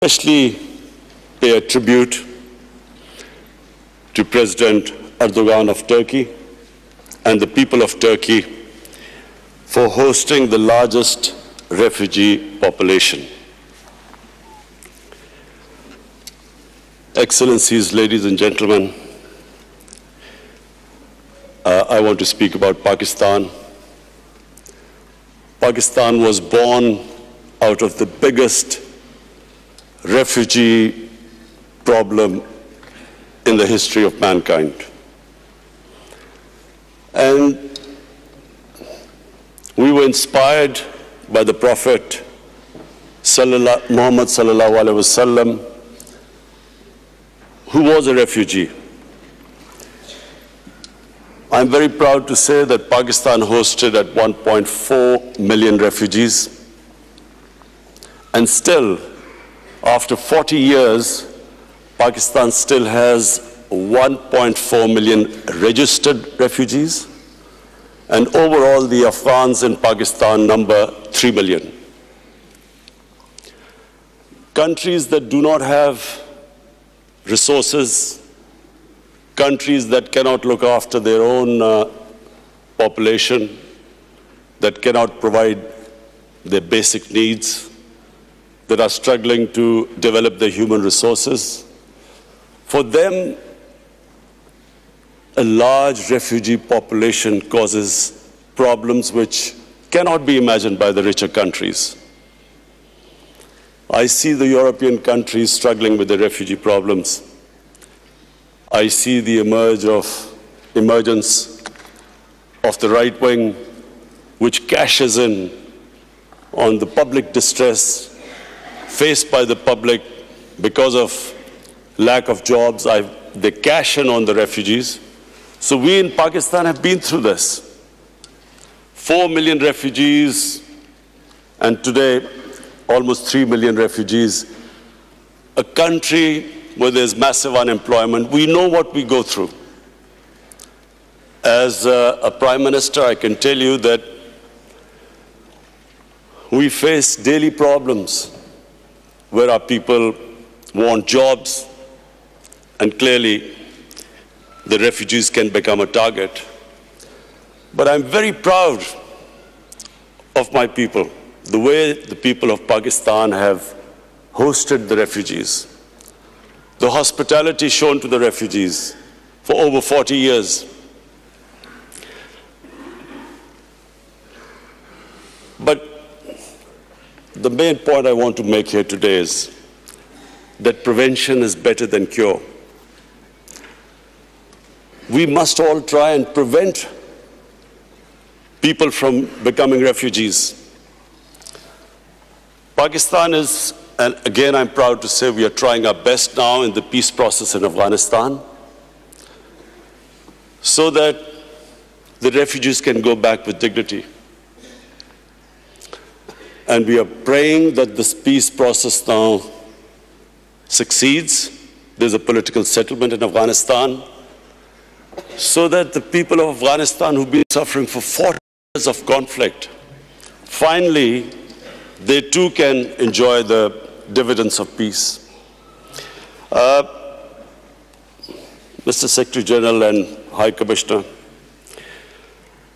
Especially pay a tribute to President Erdogan of Turkey and the people of Turkey for hosting the largest refugee population. Excellencies, ladies and gentlemen, I want to speak about Pakistan. Pakistan was born out of the biggest refugee problem in the history of mankind. And we were inspired by the Prophet Muhammad sallallahu alaihi wasallam, who was a refugee. I'm very proud to say that Pakistan hosted at 1.4 million refugees, and still, after 40 years, Pakistan still has 1.4 million registered refugees, and overall the Afghans in Pakistan number 3 million. Countries that do not have resources, countries that cannot look after their own population, that cannot provide their basic needs, that are struggling to develop their human resources. For them, a large refugee population causes problems which cannot be imagined by the richer countries. I see the European countries struggling with the refugee problems. I see the emergence of the right wing, which cashes in on the public distress faced by the public because of lack of jobs. They cash in on the refugees. So we in Pakistan have been through this. 4 million refugees, and today almost 3 million refugees. A country where there's massive unemployment. We know what we go through. As a Prime Minister, I can tell you that we face daily problems where our people want jobs, and clearly the refugees can become a target. But I'm very proud of my people, the way the people of Pakistan have hosted the refugees, the hospitality shown to the refugees for over 40 years. But the main point I want to make here today is that prevention is better than cure. We must all try and prevent people from becoming refugees. Pakistan is, and again I'm proud to say, we are trying our best now in the peace process in Afghanistan so that the refugees can go back with dignity. And we are praying that this peace process now succeeds. There's a political settlement in Afghanistan so that the people of Afghanistan who've been suffering for 40 years of conflict, finally, they too can enjoy the dividends of peace. Mr. Secretary General and High Commissioner,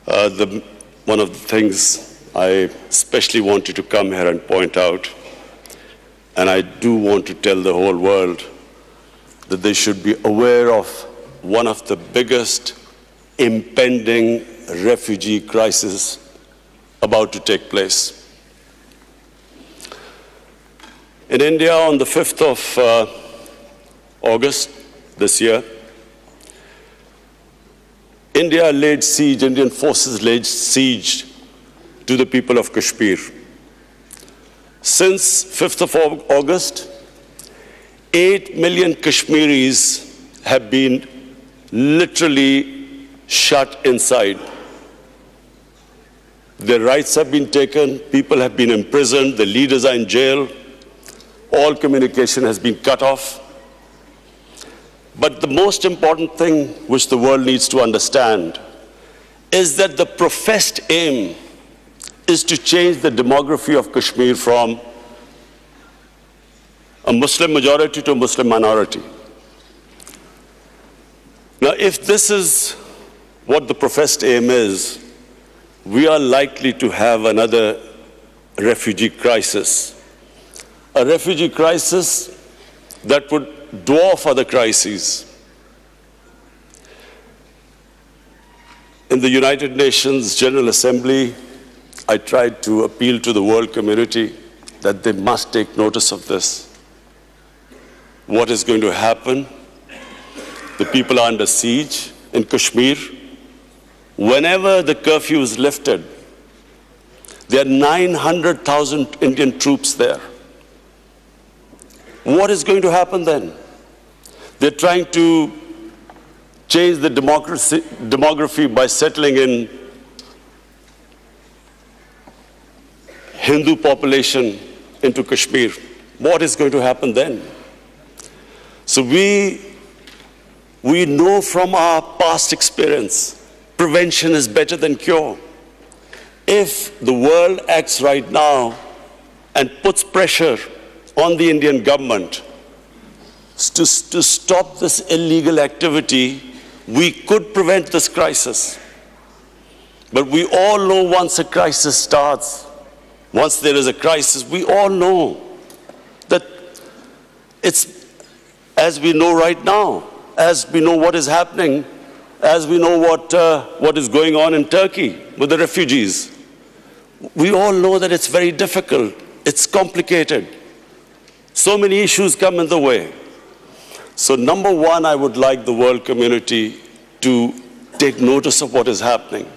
one of the things I especially wanted to come here and point out, and I do want to tell the whole world that they should be aware of one of the biggest impending refugee crises about to take place. In India, on the 5th of August this year, Indian forces laid siege to the people of Kashmir. Since 5th of August, 8 million Kashmiris have been literally shut inside. Their rights have been taken, people have been imprisoned, the leaders are in jail, all communication has been cut off. But the most important thing which the world needs to understand is that the professed aim is to change the demography of Kashmir from a Muslim majority to a Muslim minority. Now, if this is what the professed aim is, we are likely to have another refugee crisis. A refugee crisis that would dwarf other crises. In the United Nations General Assembly, I tried to appeal to the world community that they must take notice of this. What is going to happen? The people are under siege in Kashmir. Whenever the curfew is lifted, there are 900,000 Indian troops there. What is going to happen then? They're trying to change the demography by settling in Hindu population into Kashmir. What is going to happen then? So we know from our past experience, prevention is better than cure. If the world acts right now and puts pressure on the Indian government to stop this illegal activity, we could prevent this crisis. But we all know once a crisis starts, once there is a crisis, we all know that it's as we know right now, as we know what is happening, as we know what is going on in Turkey with the refugees. We all know that it's very difficult, it's complicated. So many issues come in the way. So number one, I would like the world community to take notice of what is happening.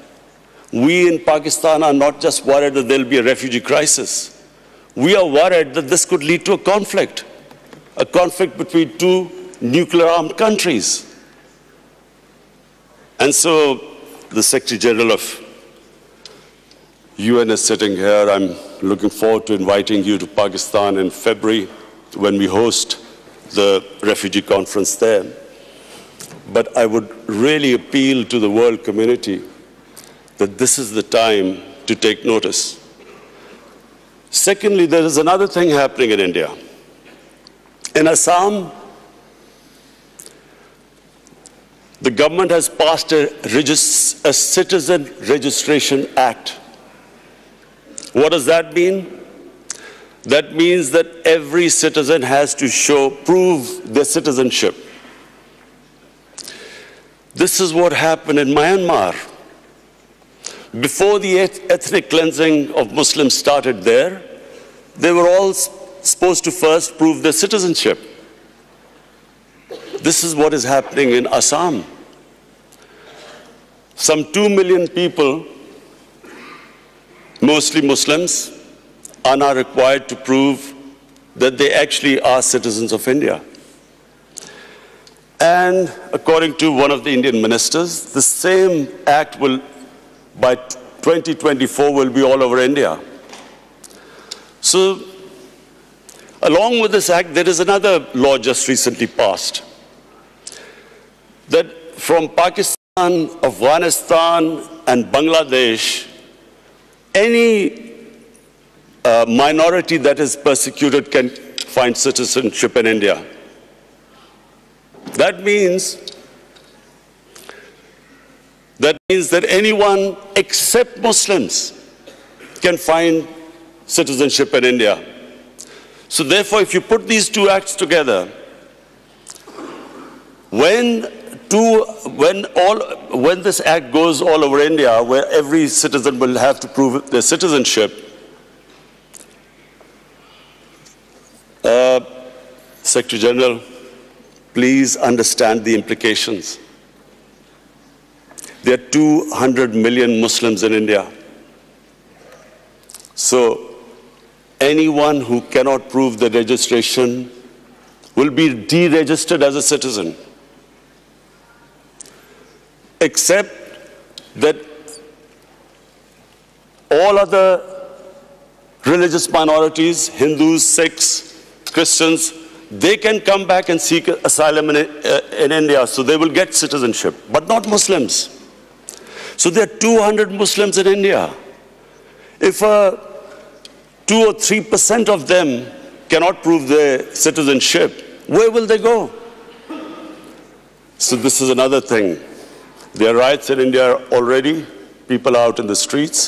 We in Pakistan are not just worried that there will be a refugee crisis. We are worried that this could lead to a conflict between two nuclear-armed countries. And so the Secretary General of UN is sitting here. I'm looking forward to inviting you to Pakistan in February when we host the refugee conference there. But I would really appeal to the world community that this is the time to take notice. Secondly, there is another thing happening in India. In Assam, the government has passed a Citizen Registration Act. What does that mean? That means that every citizen has to prove their citizenship. This is what happened in Myanmar. Before the ethnic cleansing of Muslims started there, they were all supposed to first prove their citizenship. This is what is happening in Assam. Some 2 million people, mostly Muslims, are now required to prove that they actually are citizens of India. And according to one of the Indian ministers, the same act will, by 2024, will be all over India. So, along with this act, there is another law just recently passed, that from Pakistan, Afghanistan, and Bangladesh, any minority that is persecuted can find citizenship in India. That means that anyone except Muslims can find citizenship in India. So therefore, if you put these two acts together, when this act goes all over India, where every citizen will have to prove their citizenship, Secretary General, please understand the implications. There are 200 million Muslims in India. So anyone who cannot prove the registration will be deregistered as a citizen, except that all other religious minorities, Hindus, Sikhs, Christians, they can come back and seek asylum in India, so they will get citizenship, but not Muslims. So there are 200 Muslims in India. If 2 or 3% of them cannot prove their citizenship, where will they go? So this is another thing. There are riots in India already. People are out in the streets.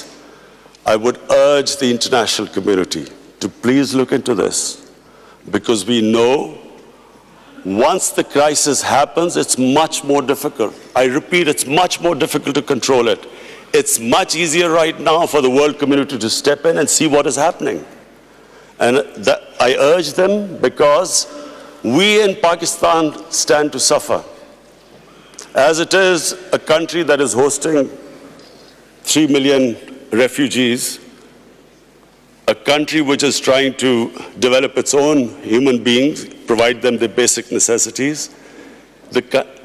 I would urge the international community to please look into this, because we know once the crisis happens, it's much more difficult. I repeat, it's much more difficult to control it. It's much easier right now for the world community to step in and see what is happening. And I urge them, because we in Pakistan stand to suffer. As it is a country that is hosting 3 million refugees, a country which is trying to develop its own human beings, provide them the basic necessities,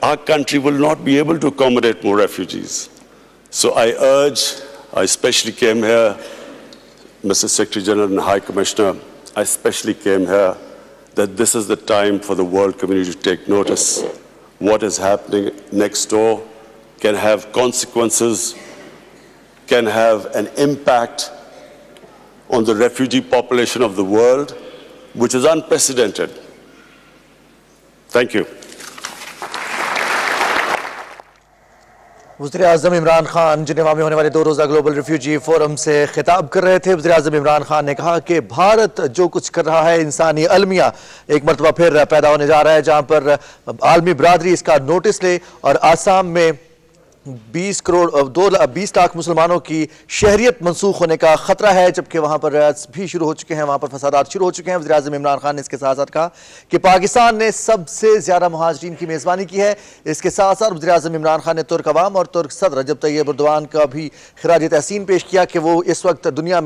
our country will not be able to accommodate more refugees. So I especially came here, Mr. Secretary General and High Commissioner, I especially came here that this is the time for the world community to take notice. What is happening next door can have consequences, can have an impact on the refugee population of the world, which is unprecedented. Thank you. वज़ीर-ए-आज़म Imran Khan Geneva में होने वाले 2 रोज़ा global refugee forum से खिताब कर रहे थे। वज़ीर-ए-आज़म इमरान खान ने कहा कि भारत जो कुछ कर रहा है, इंसानी अलमिया एक मरतबा फिर पैदा होने जा रहा है, जहाँ पर आलमी बरादरी इसका नोटिस ले। और आसाम में 20 लाख मुसलमानों की शहरियत मनसूख होने का खतरा है, जबकि वहाँ पर भी शुरू हो चुके हैं, वहाँ पर फसादात शुरू हो चुके हैं। वज़ीर-ए-आज़म इमरान खान ने इसके साथ साथ कहा कि पाकिस्तान ने सबसे ज़्यादा महाजरीन की मेज़बानी की है। इसके साथ साथ वज़ीर-ए-आज़म इमरान खान ने तुर्क अवाम और तुर्क सदर रजब तैयब एर्दोआन का भी खिराज तहसीन पेश किया कि वो इस वक्त दुनिया में